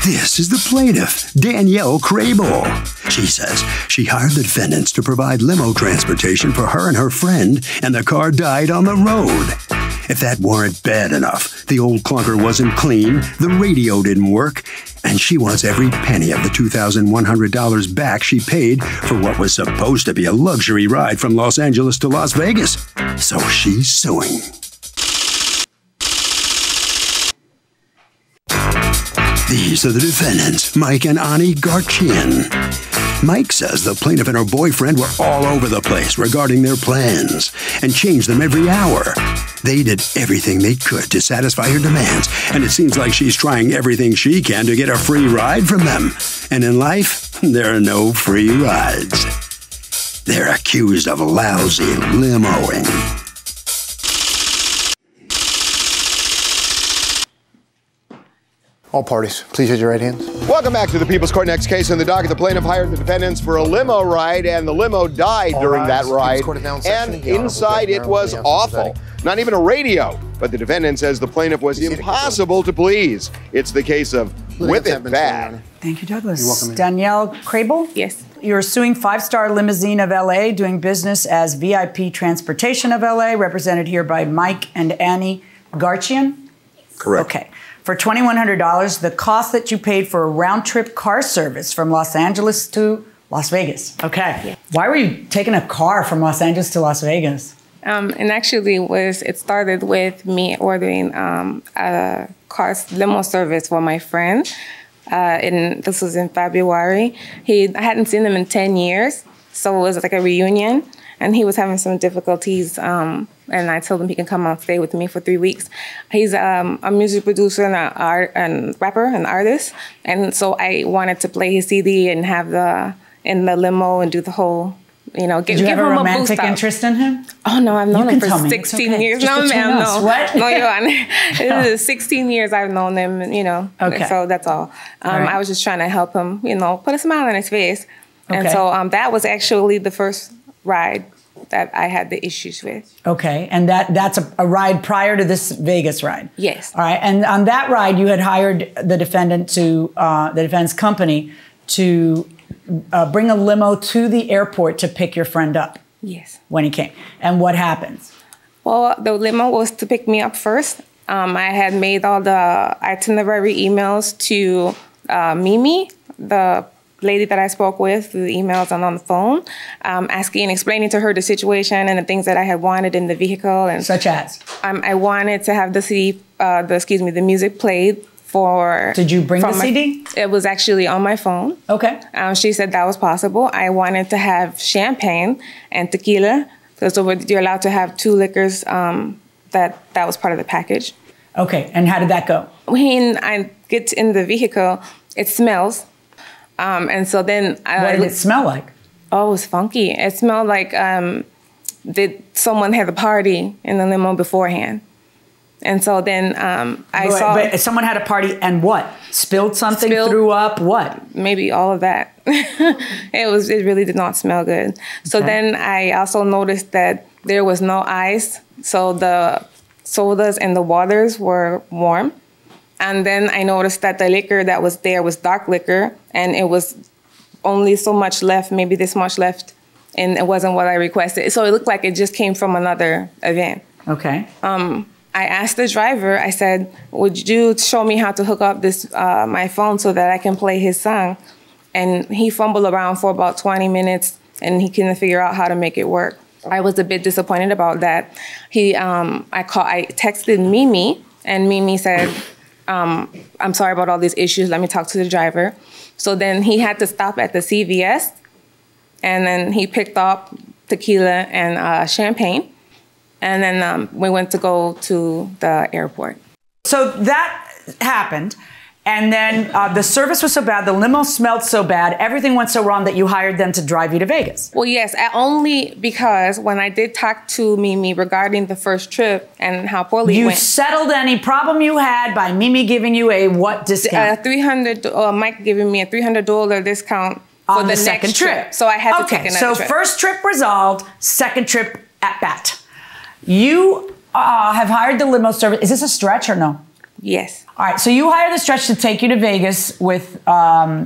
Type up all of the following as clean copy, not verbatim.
This is the plaintiff, Danielle Crable. She says she hired the defendants to provide limo transportation for her and her friend, and the car died on the road. If that weren't bad enough, the old clunker wasn't clean, the radio didn't work, and she wants every penny of the $2,100 back she paid for what was supposed to be a luxury ride from Los Angeles to Las Vegas. So she's suing. These are the defendants, Mike and Ani Garchian. Mike says the plaintiff and her boyfriend were all over the place regarding their plans and changed them every hour. They did everything they could to satisfy her demands, and it seems like she's trying everything she can to get a free ride from them. And in life, there are no free rides. They're accused of lousy limoing. All parties, please raise your right hands. Welcome back to the People's Court. Next case in the docket. The plaintiff hired the defendants for a limo ride, and the limo died during that ride. And inside it was awful. Not even a radio. But the defendant says the plaintiff was impossible to please. It's the case of Whip It Bad. Thank you, Douglas. You're welcome. Danielle Crable? Yes. You're suing Five Star Limousine of LA, doing business as VIP Transportation of LA, represented here by Mike and Ani Garchian? Correct. Okay. For $2,100, the cost that you paid for a round-trip car service from Los Angeles to Las Vegas. Okay. Yeah. Why were you taking a car from Los Angeles to Las Vegas? And actually, it started with me ordering a limo service for my friend. And this was in February. I hadn't seen him in 10 years, so it was like a reunion. And he was having some difficulties, and I told him he can come and stay with me for 3 weeks. He's a music producer and rapper and artist, and so I wanted to play his CD and have in the limo and do the whole, give Did you have him a a romantic boost interest in him? Oh no, I've known him for tell me. 16 okay. years. Just No, ma'am, us. no. What? No, you're on. It is 16 years I've known him, Okay. So that's all. Right. I was just trying to help him, put a smile on his face. Okay. And so that was actually the first ride that I had the issues with. Okay, and that's a ride prior to this Vegas ride? Yes. All right, and on that ride, you had hired the defense company to bring a limo to the airport to pick your friend up? Yes. When he came. And what happens? Well, the limo was to pick me up first. I had made all the itinerary emails to Mimi, the lady that I spoke with through the emails and on the phone, explaining to her the situation and the things that I had wanted in the vehicle. And such as? I wanted to have the music played for. Did you bring the CD? It was actually on my phone. Okay. She said that was possible. I wanted to have champagne and tequila. So you're allowed to have 2 liquors. That was part of the package. Okay, and how did that go? When I get in the vehicle, it smells. And so then what did it smell like? Oh, it was funky. It smelled like someone had a party in the limo beforehand. And so then I saw... But someone had a party and what? Spilled something, threw up, what? Maybe all of that. It really did not smell good. So then I also noticed that there was no ice. So the sodas and the waters were warm. And then I noticed that the liquor that was there was dark liquor, and it was only so much left, maybe this much left, and it wasn't what I requested. So it looked like it just came from another event. Okay. I asked the driver, I said, would you show me how to hook up my phone so that I can play his song? And he fumbled around for about 20 minutes, and he couldn't figure out how to make it work. I was a bit disappointed about that. I texted Mimi, and Mimi said, I'm sorry about all these issues. Let me talk to the driver. So then he had to stop at the CVS, and then he picked up tequila and champagne. And then we went to go to the airport. So that happened. And then the service was so bad, the limo smelled so bad, everything went so wrong that you hired them to drive you to Vegas. Well, yes, only because when I did talk to Mimi regarding the first trip and how poorly it went. You settled any problem you had by Mimi giving you a what discount? Mike giving me a $300 discount for the second trip. So I had to take another trip. So first trip resolved, second trip at bat. You have hired the limo service. Is this a stretch or no? Yes. All right, so you hire the stretch to take you to Vegas with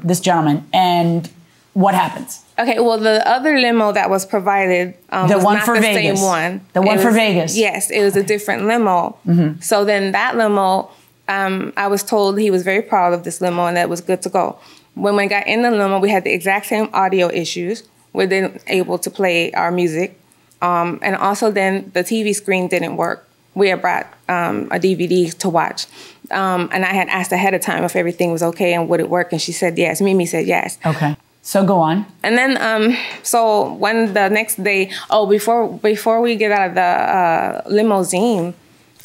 this gentleman, and what happens? Okay, well, the other limo that was provided the was one not for the Vegas. same one. The one for Vegas. Yes, it was a different limo. So then that limo, I was told he was very proud of this limo and that it was good to go. When we got in the limo, we had the exact same audio issues. We weren't able to play our music. And also then the TV screen didn't work. We had brought a DVD to watch. And I had asked ahead of time if everything was okay and would it work, and she said yes. Mimi said yes. Okay. So go on. And then, so when the next day, before we get out of the limousine,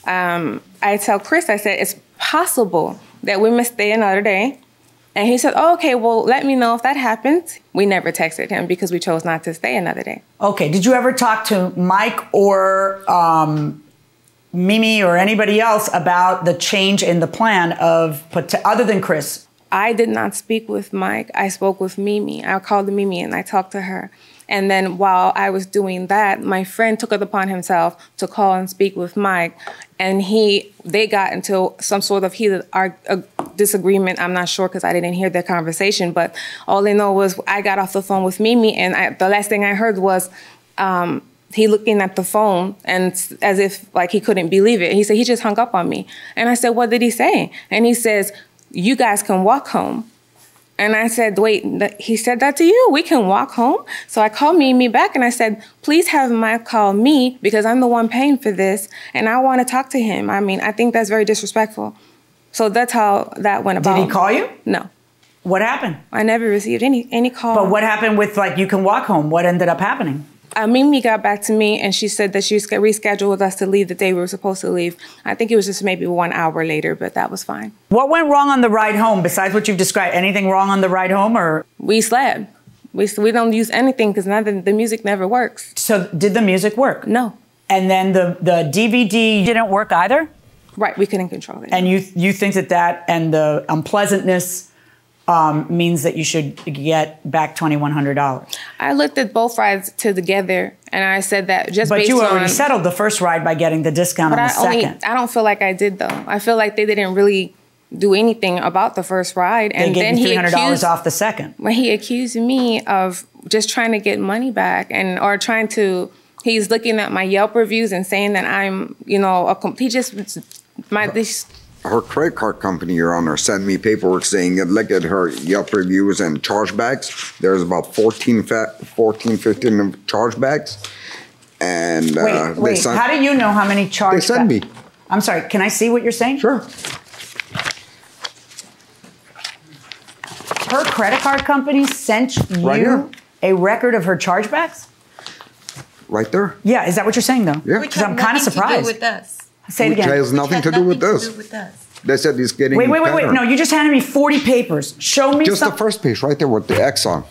I tell Chris, I said, it's possible that we may stay another day. And he said, oh, okay, well, let me know if that happens. We never texted him because we chose not to stay another day. Okay, did you ever talk to Mike or Mimi or anybody else about the change in the plan other than Chris? I did not speak with Mike. I spoke with Mimi. I called Mimi and I talked to her. And then while I was doing that, my friend took it upon himself to call and speak with Mike. And they got into some sort of heated disagreement. I'm not sure because I didn't hear their conversation. But all I know was I got off the phone with Mimi, and the last thing I heard was he looking at the phone and as if like he couldn't believe it. He said, he just hung up on me. And I said, what did he say? And he says, you guys can walk home. And I said, wait, he said that to you? We can walk home? So I called Mimi back and I said, please have Mike call me because I'm the one paying for this and I want to talk to him. I mean, I think that's very disrespectful. So that's how that went about. Did he call you? No. What happened? I never received any call. But what happened with like, you can walk home? What ended up happening? Mimi got back to me and she said that she rescheduled us to leave the day we were supposed to leave. I think it was just maybe 1 hour later, but that was fine. What went wrong on the ride home besides what you've described? Anything wrong on the ride home or? We slept. We don't use anything because the music never works. So did the music work? No. And then the DVD didn't work either? Right, we couldn't control it. And you think that and the unpleasantness means that you should get back $2,100. I looked at both rides together, and I said that just but you already settled the first ride by getting the discount on the second. I don't feel like I did, though. I feel like they didn't really do anything about the first ride. And then he $300 off the second. Well, he accused me of just trying to get money back or trying to, he's looking at my Yelp reviews and saying that I'm, her credit card company, Your Honor, sent me paperwork saying that look at her Yelp reviews and chargebacks. There's about 15 chargebacks. And wait, how do you know how many chargebacks? They sent me. I'm sorry, can I see what you're saying? Sure. Her credit card company sent you a record of her chargebacks? Right there. Yeah, is that what you're saying, though? Yeah. Because I'm kind of surprised. With us. Say it again. Which has nothing to do with this. They said he's getting Wait. better. No, you just handed me 40 papers. Show me just the first page right there with the X on.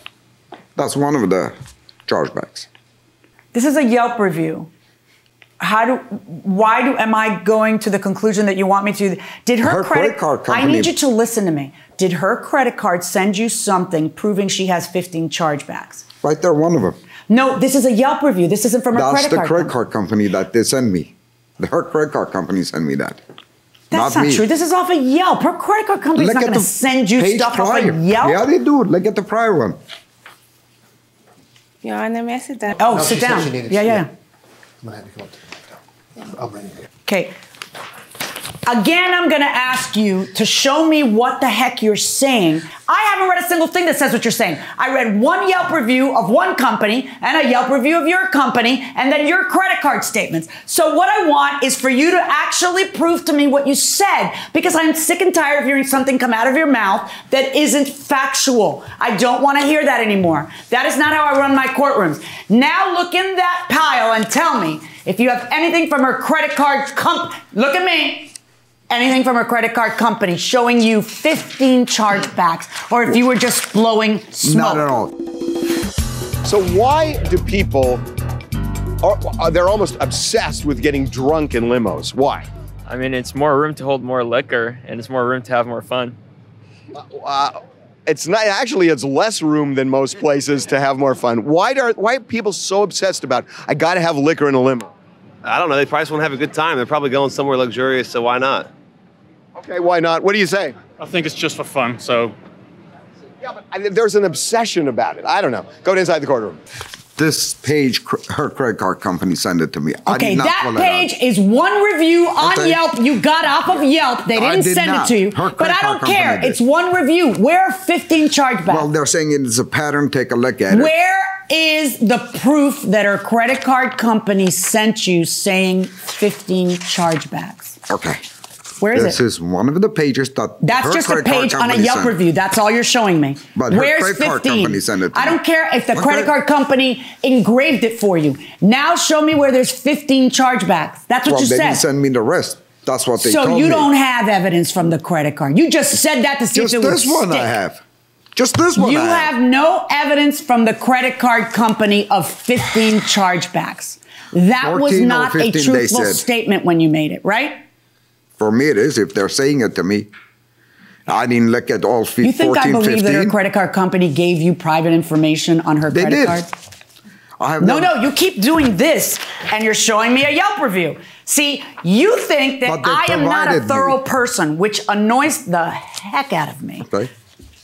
That's one of the chargebacks. This is a Yelp review. Am I going to the conclusion that you want me to? Did her credit card company? I need you to listen to me. Did her credit card send you something proving she has 15 chargebacks? Right there, one of them. No, this is a Yelp review. This isn't from her credit card. That's the credit card company that they send me. Her credit card company sent me that. That's not true. This is off of Yelp. Her credit card company is not going to send you stuff off of Yelp. Yeah, they do. Look at the prior one. Yeah, I never said that. Oh, sit down. Yeah. I'm going to have to come up to the I'm ready. Okay. Again, I'm going to ask you to show me what the heck you're saying. I haven't read a single thing that says what you're saying. I read one Yelp review of one company and a Yelp review of your company and then your credit card statements. So what I want is for you to actually prove to me what you said because I'm sick and tired of hearing something come out of your mouth that isn't factual. I don't want to hear that anymore. That is not how I run my courtrooms. Now look in that pile and tell me if you have anything from her credit card company. Look at me. Anything from her credit card company showing you 15 chargebacks, or if you were just blowing smoke. Not at all. So why do people, they're almost obsessed with getting drunk in limos? Why? I mean, it's more room to hold more liquor, and it's more room to have more fun. It's not, actually, it's less room than most places to have more fun. Why are people so obsessed about, I gotta have liquor in a limo? I don't know, they probably just want to have a good time. They're probably going somewhere luxurious, so why not? Okay, why not? What do you say? I think it's just for fun, so. Yeah, but there's an obsession about it. I don't know. Go inside the courtroom. This page, her credit card company sent it to me. I Okay, did not that pull it page out. is one review on Okay. Yelp. You got off of Yelp. They I didn't did send not. it to you. Her But credit I don't card care. company did. It's one review. Where are 15 chargebacks? Well, they're saying it's a pattern. Take a look at it. Where is the proof that her credit card company sent you saying 15 chargebacks? Okay. Where is This it? is one of the pages that That's her just a credit card page on a company Yelp sent. review. That's all you're showing me. But her Where's credit 15? card company sent it to I don't me. care if the Okay. credit card company engraved it for you. Now show me where there's 15 chargebacks. That's what Well, you they said. didn't send me the rest. That's what they told So me. you don't have evidence from the credit card. You just said that to see Just if it would this one stick. I have. Just this one You I have no evidence from the credit card company of 15 chargebacks. That was 14 or not a 15 they truthful said. statement when you made it, right? For me, it is. If they're saying it to me, I didn't look at all 14, You think I believe 15. that her credit card company gave you private information on her They credit did. card? I have No, never- no, you keep doing this and you're showing me a Yelp review. See, you think that But they I am not a provided me. thorough person, which annoys the heck out of me. Okay.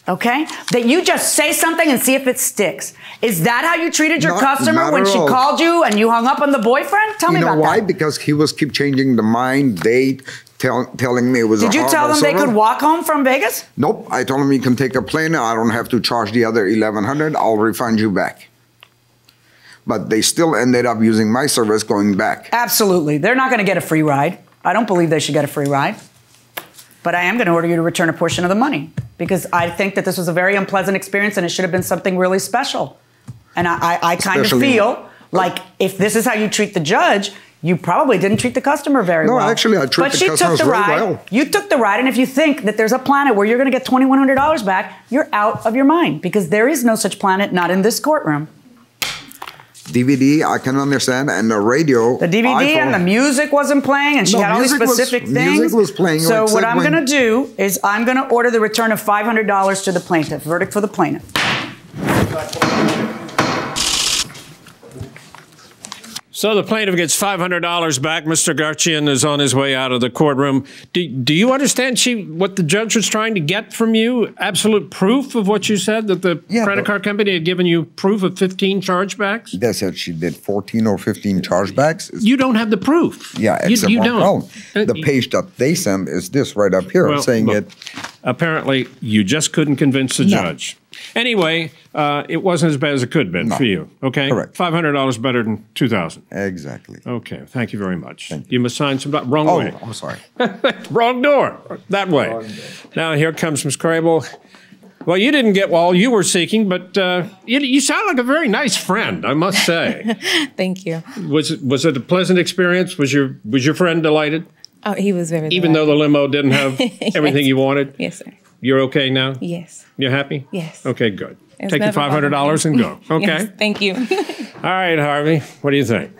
Okay? That you just say something and see if it sticks. Is that how you treated your Not- customer not when at she all. called you and you hung up on the boyfriend? Tell me You know about why? that. Because he was keep changing the mind, date, telling me it was Did a you tell them they horrible could walk home from Vegas? Nope. I told him you can take a plane. I don't have to charge the other $1,100. I'll refund you back. But they still ended up using my service going back. Absolutely. They're not going to get a free ride. I don't believe they should get a free ride. But I am going to order you to return a portion of the money because I think that this was a very unpleasant experience and it should have been something really special. And I kind of Especially- feel like if this is how you treat the judge, you probably didn't treat the customer very No, well. actually, I treat but the she customers took the very ride. well. You took the ride, and if you think that there's a planet where you're going to get $2,100 back, you're out of your mind because there is no such planet, not in this courtroom. DVD, I can understand, and the radio. The DVD and the music wasn't playing, and she No, had all these music was- specific things. music was playing, So like what said I'm when- going to do is I'm going to order the return of $500 to the plaintiff. Verdict for the plaintiff. So the plaintiff gets $500 back. Mr. Garchian is on his way out of the courtroom. Do you understand what the judge was trying to get from you? Absolute proof of what you said, that the credit card company had given you proof of 15 chargebacks? They said she did 14 or 15 chargebacks. You don't have the proof. Yeah, except you one don't. problem. The page that they sent is this right up here, Well, saying look, it. Apparently, you just couldn't convince the No. judge. Anyway, it wasn't as bad as it could have been for you. Okay, Correct. $500 better than $2,000. Exactly. Okay, thank you very much. Thank You must sign some. Wrong Oh, way. I'm sorry. Wrong door. That way. Now here comes Ms. Crable. Well, you didn't get all you were seeking, but you sound like a very nice friend, I must say. Thank you. Was it a pleasant experience? Was your friend delighted? Oh, he was very Even though the limo didn't have everything you wanted? Yes, sir. You're okay now? Yes. You're happy? Yes. Okay, good. It's Take the never $500 and go. Okay? Yes, thank you. All right, Harvey. What do you think?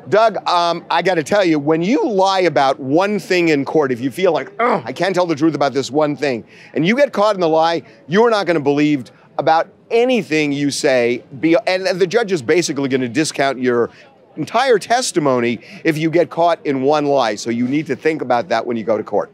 Doug, I got to tell you, when you lie about one thing in court, if you feel like, oh, I can't tell the truth about this one thing, and you get caught in the lie, you are not going to believe about anything you say. And the judge is basically going to discount your entire testimony if you get caught in one lie. So you need to think about that when you go to court.